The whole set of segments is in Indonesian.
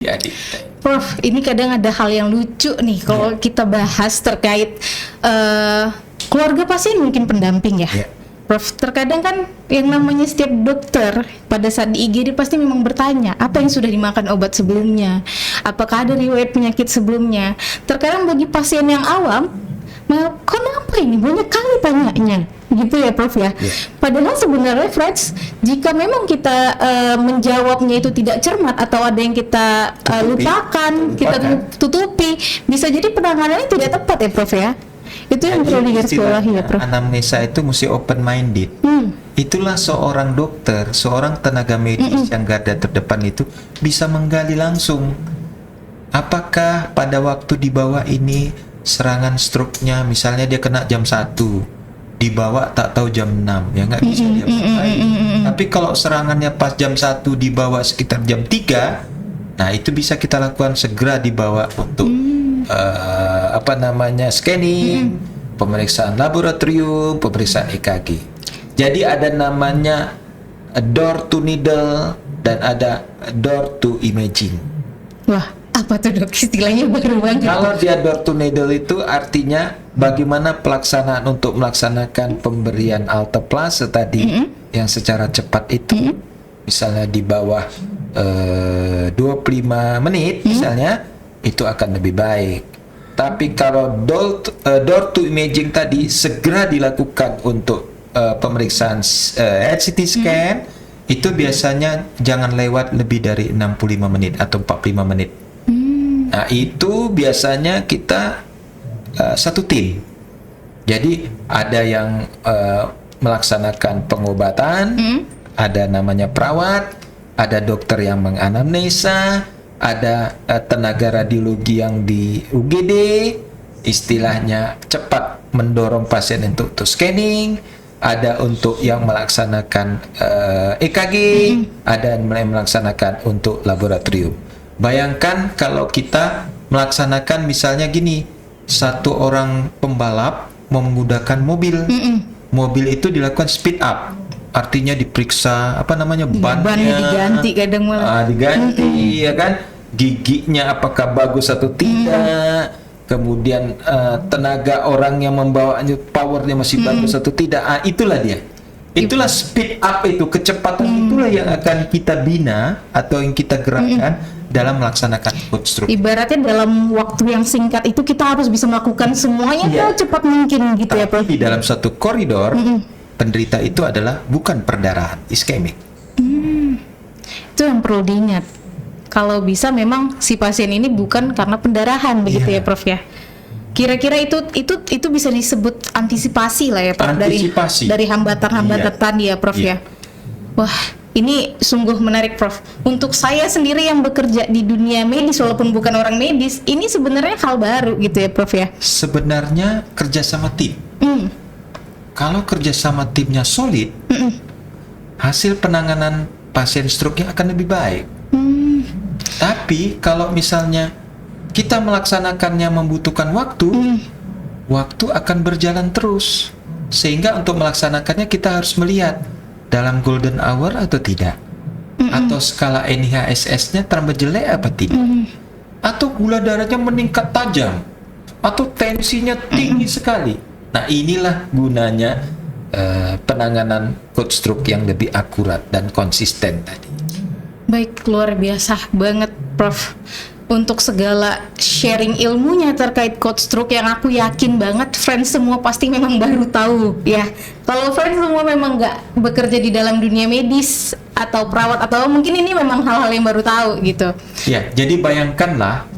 di adik kita. Prof, ini kadang ada hal yang lucu nih kalau kita bahas terkait keluarga pasien mungkin pendamping ya. Ya. Prof, terkadang kan yang namanya setiap dokter pada saat di IGD pasti memang bertanya apa yang sudah dimakan obat sebelumnya, apakah ada riwayat penyakit sebelumnya. Terkadang bagi pasien yang awam, kenapa ini banyak kali tanyanya, gitu ya Prof ya. Padahal sebenarnya Freds, jika memang kita menjawabnya itu tidak cermat atau ada yang kita lupakan, kita tutupi, bisa jadi penanganannya tidak tepat ya Prof ya. Itu yang perlu digarisbawahi ya Prof. Anamnesa itu mesti open minded. Itulah seorang dokter, seorang tenaga medis yang garda terdepan itu bisa menggali langsung apakah pada waktu di bawah ini serangan stroke-nya misalnya dia kena jam 1, dibawa tak tahu jam 6, ya nggak bisa dia bermain. Tapi kalau serangannya pas jam 1 dibawa sekitar jam 3, nah itu bisa kita lakukan segera dibawa untuk scanning, pemeriksaan laboratorium, pemeriksaan EKG. Jadi ada namanya door to needle dan ada door to imaging. Wah, apa tuh dok? Istilahnya baru banget. Kalau dia door to needle itu artinya bagaimana pelaksanaan untuk melaksanakan pemberian alteplase tadi yang secara cepat itu, misalnya di bawah 25 menit misalnya, itu akan lebih baik. Tapi kalau door to imaging tadi segera dilakukan untuk pemeriksaan CT scan, itu biasanya jangan lewat lebih dari 65 menit atau 45 menit. Nah itu biasanya kita satu tim. Jadi ada yang melaksanakan pengobatan, ada namanya perawat, ada dokter yang menganamnesa, ada tenaga radiologi yang di UGD, istilahnya cepat mendorong pasien untuk scanning, ada untuk yang melaksanakan EKG, ada yang melaksanakan untuk laboratorium. Bayangkan kalau kita melaksanakan misalnya gini, satu orang pembalap menggunakan mobil, mobil itu dilakukan speed up, artinya diperiksa bannya diganti kadang malah. Diganti ya kan, giginya apakah bagus atau tidak, kemudian tenaga orang yang membawanya powernya masih bagus atau tidak. Itulah dia, itulah speed up, itu kecepatan itulah yang akan kita bina atau yang kita gerakkan dalam melaksanakan code stroke. Ibaratnya dalam waktu yang singkat itu kita harus bisa melakukan semuanya secepat mungkin gitu. Tapi ya Prof. di dalam satu koridor penderita itu adalah bukan perdarahan, iskemik. Itu yang perlu diingat. Kalau bisa memang si pasien ini bukan karena pendarahan begitu ya Prof ya. Kira-kira itu bisa disebut antisipasi lah ya Prof, dari hambatan-hambatan tadi ya Prof ya. Wah, ini sungguh menarik Prof. Untuk saya sendiri yang bekerja di dunia medis walaupun bukan orang medis, ini sebenarnya hal baru gitu ya Prof ya. Sebenarnya kerjasama tim. Kalau kerjasama timnya solid, hasil penanganan pasien stroke-nya akan lebih baik. Tapi kalau misalnya kita melaksanakannya membutuhkan waktu, waktu akan berjalan terus. Sehingga untuk melaksanakannya kita harus melihat dalam golden hour atau tidak, atau skala NIHSS-nya tambah jelek apa tidak, atau gula darahnya meningkat tajam, atau tensinya tinggi sekali. Nah inilah gunanya penanganan code stroke yang lebih akurat dan konsisten tadi. Baik, luar biasa banget Prof untuk segala sharing ilmunya terkait code stroke yang aku yakin banget friends semua pasti memang baru tahu ya. Kalau friends semua memang nggak bekerja di dalam dunia medis atau perawat atau mungkin ini memang hal-hal yang baru tahu gitu. Ya, jadi bayangkanlah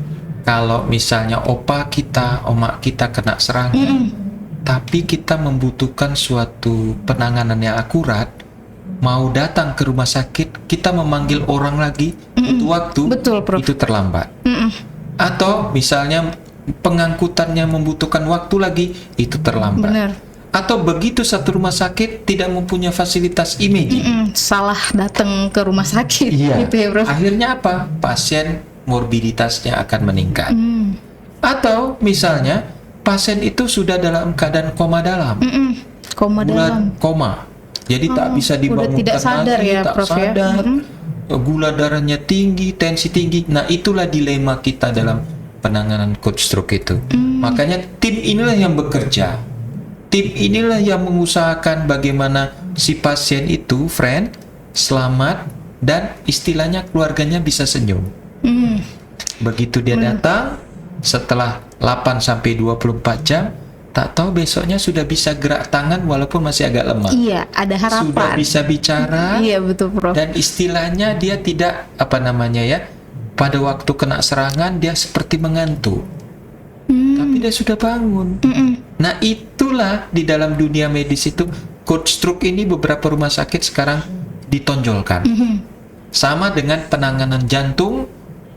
kalau misalnya opa kita, oma kita kena serangan, tapi kita membutuhkan suatu penanganan yang akurat, mau datang ke rumah sakit, kita memanggil orang lagi, butuh waktu, betul, Prof. Itu terlambat. Atau misalnya pengangkutannya membutuhkan waktu lagi, itu terlambat. Benar. Atau begitu satu rumah sakit tidak mempunyai fasilitas imaging, salah datang ke rumah sakit, gitu ya, Prof. Akhirnya apa? Pasien morbiditasnya akan meningkat. Atau misalnya pasien itu sudah dalam keadaan koma dalam, koma. Jadi tak bisa dibangunkan tidak sadar lagi, ya, tak Prof, sadar. ya? gula darahnya tinggi, tensi tinggi. Nah, itulah dilema kita dalam penanganan cold stroke itu. Makanya tim inilah yang bekerja. Tim inilah yang mengusahakan bagaimana si pasien itu, friend, selamat dan istilahnya keluarganya bisa senyum. Begitu dia datang setelah 8 sampai 24 jam, tak tahu besoknya sudah bisa gerak tangan walaupun masih agak lemah. Iya, ada harapan. Sudah bisa bicara. Iya, betul, Prof. Dan istilahnya dia tidak pada waktu kena serangan dia seperti mengantuk. Tapi dia sudah bangun. Nah, itulah di dalam dunia medis itu cold stroke ini beberapa rumah sakit sekarang ditonjolkan. Sama dengan penanganan jantung,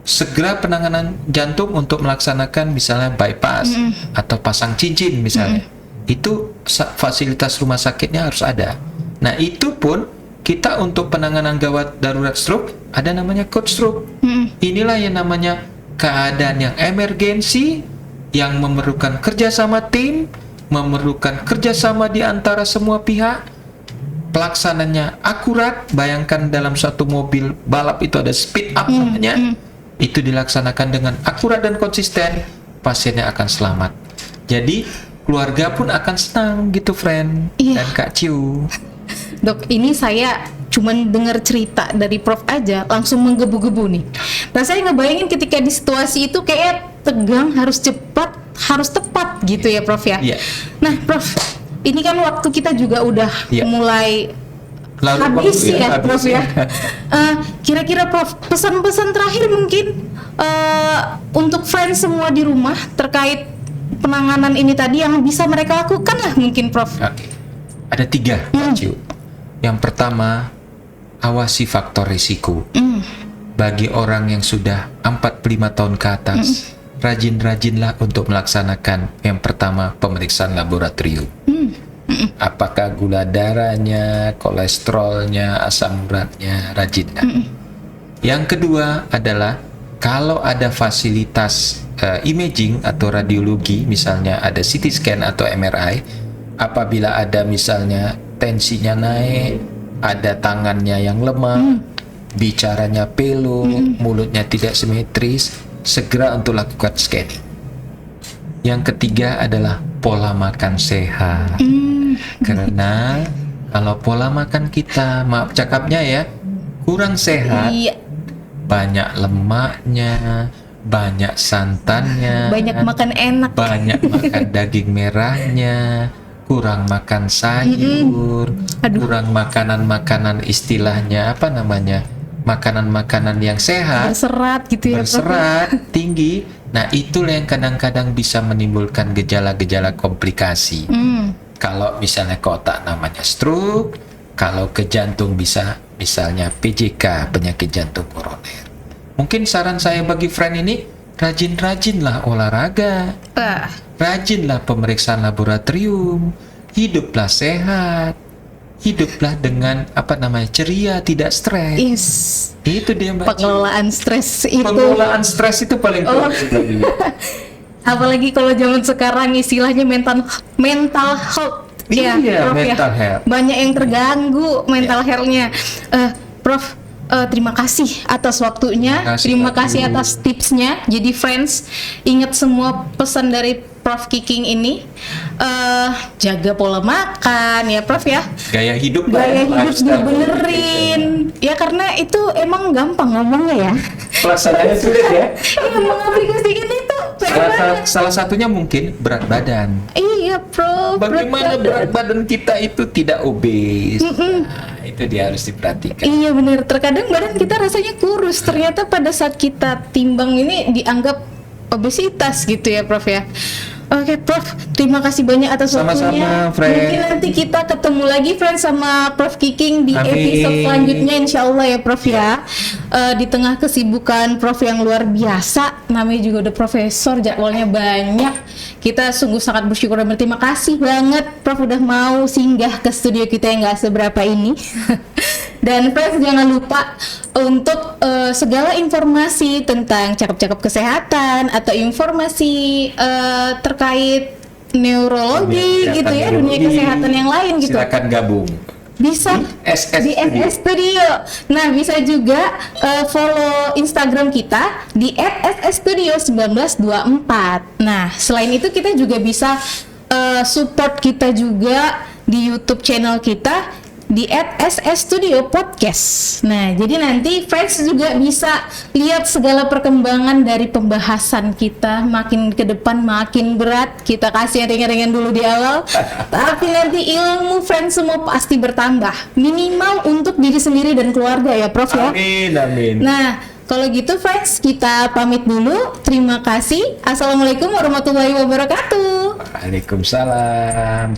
segera penanganan jantung untuk melaksanakan misalnya bypass atau pasang cincin misalnya. Itu fasilitas rumah sakitnya harus ada. Nah, itu pun kita untuk penanganan gawat darurat stroke ada namanya cold stroke. Inilah yang namanya keadaan yang emergensi, yang memerlukan kerjasama tim, memerlukan kerjasama di antara semua pihak. Pelaksananya akurat. Bayangkan dalam satu mobil balap itu ada speed up namanya. Itu dilaksanakan dengan akurat dan konsisten, pasiennya akan selamat. Jadi keluarga pun akan senang gitu, friend. Iya. Dan Kak Ciu. Dok, ini saya cuman dengar cerita dari Prof aja langsung menggebu-gebu nih. Nah, saya ngebayangin ketika di situasi itu kayak tegang, harus cepat, harus tepat gitu ya, Prof ya. Iya. Nah, Prof, ini kan waktu kita juga udah Iya. mulai Lalu habis waktu ya, habis Prof ya. Kira-kira Prof, pesan-pesan terakhir mungkin untuk friends semua di rumah terkait penanganan ini tadi yang bisa mereka lakukan lah mungkin, Prof. Oke. Ada 3, Kak Ciu. Yang pertama, awasi faktor risiko. Bagi orang yang sudah 45 tahun ke atas, rajin-rajinlah untuk melaksanakan yang pertama pemeriksaan laboratorium. Apakah gula darahnya, kolesterolnya, asam uratnya, rajinlah. Yang kedua adalah kalau ada fasilitas imaging atau radiologi, misalnya ada CT scan atau MRI, apabila ada misalnya tensinya naik, ada tangannya yang lemah, bicaranya pelo, mulutnya tidak simetris, segera untuk lakukan scanning. Yang ketiga adalah pola makan sehat. Karena kalau pola makan kita, maaf cakapnya ya, kurang sehat, Iya, banyak lemaknya, banyak santannya, banyak makan enak. banyak makan daging merahnya, kurang makan sayur, Aduh. kurang makanan-makanan istilahnya apa namanya, makanan-makanan yang sehat, Berserat gitu ya, Prof. berserat tinggi. Nah, itulah yang kadang-kadang bisa menimbulkan gejala-gejala komplikasi. Kalau misalnya ke otak namanya stroke, kalau ke jantung bisa misalnya PJK, penyakit jantung koroner. Mungkin saran saya bagi friend ini, rajin-rajinlah olahraga, rajinlah pemeriksaan laboratorium, hiduplah sehat, hiduplah dengan ceria, tidak stres. Yes. Itu dia, Mbak. Pengelolaan stres itu. Pengelolaan stres itu paling penting. Apalagi kalau zaman sekarang istilahnya mental health. Iya, Prof, mental health. Banyak yang terganggu mental health-nya. Prof, terima kasih atas waktunya. Terima kasih atas tipsnya. Jadi friends, ingat semua pesan dari Prof Kiking ini. Jaga pola makan ya, Prof ya. Gaya hidup dibenerin. Ya karena itu emang gampang ngomongnya ya. Pelaksanaannya sulit ya. Iya, mengaplikasikan itu Salah satunya mungkin berat badan. Iya, Prof. Bagaimana berat badan kita itu tidak obes. Nah, itu dia harus diperhatikan. Iya benar. Terkadang badan kita rasanya kurus. Ternyata pada saat kita timbang ini dianggap obesitas gitu ya, Prof ya. Oke, Prof. Terima kasih banyak atas waktunya. Sama-sama, friend. Mungkin nanti kita ketemu lagi, friend, sama Prof Kiking di episode selanjutnya, insya Allah ya, Prof ya. Di tengah kesibukan Prof yang luar biasa, namanya juga udah profesor, jadwalnya banyak. Kita sungguh sangat bersyukur dan berterima kasih banget, Prof udah mau singgah ke studio kita yang nggak seberapa ini. Dan friends, jangan lupa untuk segala informasi tentang cakap-cakap kesehatan atau informasi terkait neurologi gitu ya, dunia kesehatan yang lain gitu. Silakan gabung. Bisa SS di Studio. SS Studio. Nah, bisa juga follow Instagram kita di @ssstudio1924. Nah, selain itu kita juga bisa support kita juga di YouTube channel kita di @ssstudio podcast. Nah, jadi nanti fans juga bisa lihat segala perkembangan dari pembahasan kita, makin ke depan makin berat. Kita kasih yang ringan-ringan dulu di awal, tapi nanti ilmu fans semua pasti bertambah. Minimal untuk diri sendiri dan keluarga ya, Prof ya. Amin, amin. Nah, kalau gitu friends, kita pamit dulu. Terima kasih. Assalamualaikum warahmatullahi wabarakatuh. Waalaikumsalam.